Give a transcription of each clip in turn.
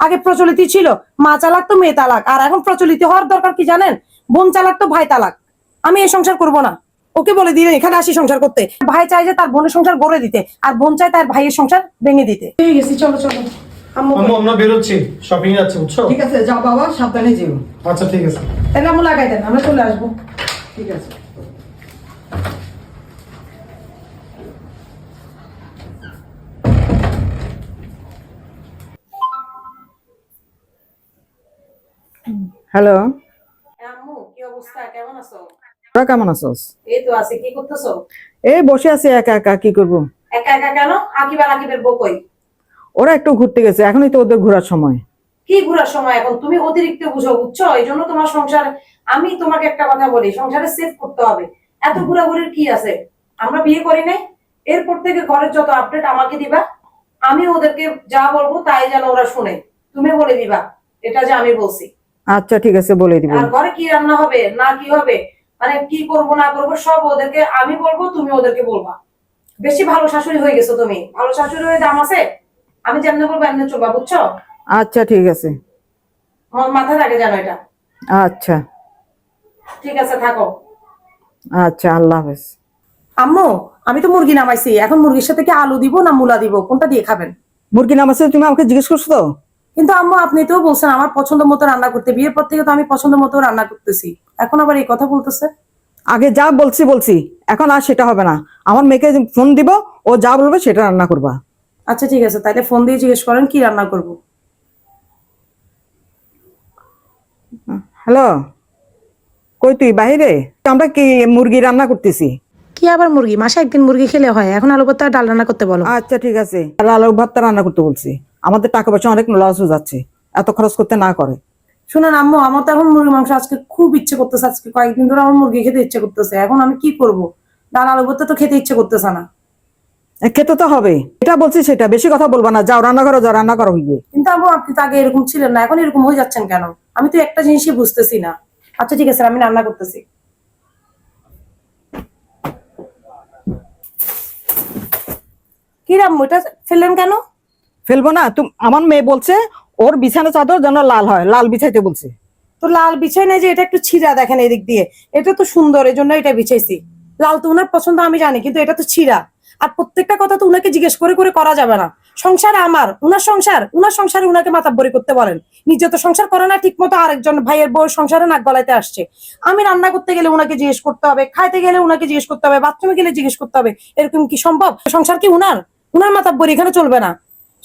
আগে প্রচলিত ছিল মা চালাক তো মেয়ে তালাক, আর এখন প্রচলিত হওয়ার দরকার কি জানেন? বোন চালাক তো ভাই তালাক। আমি এই সংসার করব না। ওকে বলে দিলেন এখানে আসি সংসার করতে। ভাই চাই যে তার বোনের সংসার গড়ে দিতে, আর বোন চায় তার ভাইয়ের সংসার ভেঙে দিতে। ঠিক গেছি, চলো চলো। আম্মু আমরা বেরোচ্ছি, শপিং এ যাচ্ছি, বুঝছো? ঠিক আছে, যাও বাবা, সাবধানে যেও। আচ্ছা ঠিক আছে। তাহলে আম্মু লাগাই দেন, আমরা চলে আসবো। ঠিক আছে। হ্যালো, আম্মু কি অবস্থা, কেমন আছো? তোরা কেমন আছোস? এই তো আছি। কি করতেছো? এই বসে আছি একা একা, কি করব? একা একা কেন? আকিব আর আকিবের বউ কই? ওরা একটু ঘুরতে গেছে, এখনই তো ওদের ঘোরার সময়। কি ঘোরার সময়? এখন তুমি অতিরিক্ত বুঝো, বুঝছো? এই জন্য তোমার সংসার। আমি তোমাকে একটা কথা বলি, সংসারে সেভ করতে হবে। এত ঘোরাঘুরির কি আছে? আমরা বিয়ে করি নাই, এরপর থেকে ঘরের যত আপডেট আমাকে দিবা। আমি ওদেরকে যা বলবো তাই যেন ওরা শুনে। তুমি বলে দিবা এটা যে আমি বলছি। আচ্ছা ঠিক আছে, বলে দিব। আর ঘরে কি রান্না হবে না কি হবে, মানে কি করব না করবো সব ওদেরকে আমি বলবো, তুমি ওদেরকে বলবা। বেশি ভালো শাশুড়ি হয়ে গেছো তুমি। ভালো শাশুড়ি হয়ে দাম আছে? আমি যেমনি বলবো এমনি চলবা, বুঝছো? আচ্ছা ঠিক আছে। আমার মাথায় থাকে জানো এটা। আচ্ছা ঠিক আছে, থাকো। আচ্ছা, আল্লাহ হাফেজ। আম্মু, আমি তো মুরগি নামাইছি, এখন মুরগির সাথে কি আলু দিব না মূলা দিব, কোনটা দিয়ে খাবেন? মুরগি নামাচ্ছে, তুমি আমাকে জিজ্ঞেস করছো তো? কিন্তু আম্মু আপনি তো বলছেন আমার পছন্দ মতো রান্না করতে, বিয়ের পর থেকে তো আমি পছন্দ মতো রান্না করতেছি, এখন আবার এই কথা বলতেছে। আগে যা বলছি বলছি, এখন আর সেটা হবে না। আমার মেয়েকে ফোন দিব, ও যা বলবে সেটা রান্না করবা। আচ্ছা ঠিক আছে, তাইলে ফোন দিয়ে জিজ্ঞেস করেন কি রান্না করব। হ্যালো, কই তুই? বাহিরে? আমরা কি মুরগি রান্না করতেছি। কি আবার মুরগি? মাসে একদিন মুরগি খেলে হয়, এখন আলু ভর্তা আর ডাল রান্না করতে বলো। আচ্ছা ঠিক আছে, আলু ভর্তা রান্না করতে বলছি। আমাদের টাকা পয়সা অনেক লস হয়ে যাচ্ছে, এত খরচ করতে না করে। শুনুন আম্মু, আমার তো এখন মুরগি মাংস আজকে খুব ইচ্ছে করতেছে, আজকে কয়েকদিন ধরে আমার মুরগি খেতে ইচ্ছে করতেছে, এখন আমি কি করব? ডাল আলু ভর্তা তো খেতে ইচ্ছে করতেছে না। খেতে তো হবে, এটা বলছি সেটা, বেশি কথা বলবা না। যাও রান্না করো, যাও রান্না করো গিয়ে। কিন্তু আম্মু আপনি তো আগে এরকম ছিলেন না, এখন এরকম হয়ে যাচ্ছেন কেন? আমি তো একটা জিনিসই বুঝতেছি না। আচ্ছা ঠিক আছে, আমি রান্না করতেছি। কি আম্মু, এটা ফেললেন কেন? ফেলবো না? তুমি, আমার মেয়ে বলছে ওর বিছানা চাদর যেন লাল হয়, লাল বিছাইতে বলছে। তো লাল বিছাই নাই যে, এটা একটু ছিঁড়া, দেখেন এদিক দিয়ে। এটা তো সুন্দর, এই জন্য এটা বিছাইছি। লাল তো উনার পছন্দ আমি জানি, কিন্তু এটা তো ছিঁড়া। আর প্রত্যেকটা কথা তো উনাকে জিজ্ঞেস করে করে করা যাবে না। সংসার আমার, উনার সংসার, উনার সংসারে উনাকে মাতাব্বরি করতে বলেন। নিজে তো সংসার করে না ঠিক মতো, আরেকজন ভাইয়ের বউ সংসারে নাক গলাইতে আসছে। আমি রান্না করতে গেলে উনাকে জিজ্ঞেস করতে হবে, খাইতে গেলে উনাকে জিজ্ঞেস করতে হবে, বাথরুমে গেলে জিজ্ঞেস করতে হবে। এরকম কি সম্ভব? সংসার কি উনার? উনার মাতাব্বরি এখানে চলবে না।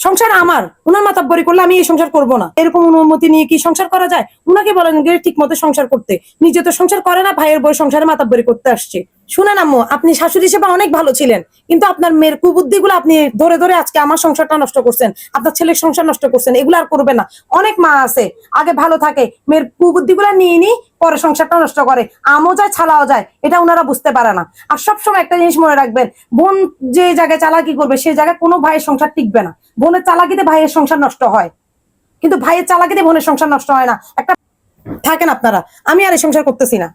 সংসার আমার, উনার মাতাব্বরি করলে আমি এই সংসার করব না। এরকম অনুমতি নিয়ে কি সংসার করা যায়? উনাকে বলেন যে ঠিক মতো সংসার করতে। নিজে তো সংসার করে না, ভাইয়ের বউ সংসারে মাতাব্বরি করতে আসছে। শুনেন আম্মু, আপনি শাশুড়ি হিসেবে অনেক ভালো ছিলেন, কিন্তু আপনার মেয়ের কুবুদ্ধিগুলো আপনি ধরে ধরে আজকে আমার সংসারটা নষ্ট করছেন, আপনার ছেলের সংসার নষ্ট করছেন। এগুলো আর করবেন না। অনেক মা আছে আগে ভালো থাকে, মেয়ের কুবুদ্ধিগুলো নিয়ে নি পরে সংসারটা নষ্ট করে। আমও যায় ছালাও যায়, এটা উনারা বুঝতে পারে না। আর সবসময় একটা জিনিস মনে রাখবেন, বোন যে জায়গায় চালাকি করবে সেই জায়গায় কোনো ভাইয়ের সংসার টিকবে না। বোনের চালাকিতে ভাইয়ের সংসার নষ্ট হয়, কিন্তু ভাইয়ের চালাকিতে বোনের সংসার নষ্ট হয় না। একটা থাকেন আপনারা। আমি আর এই সংসার করতেছি না।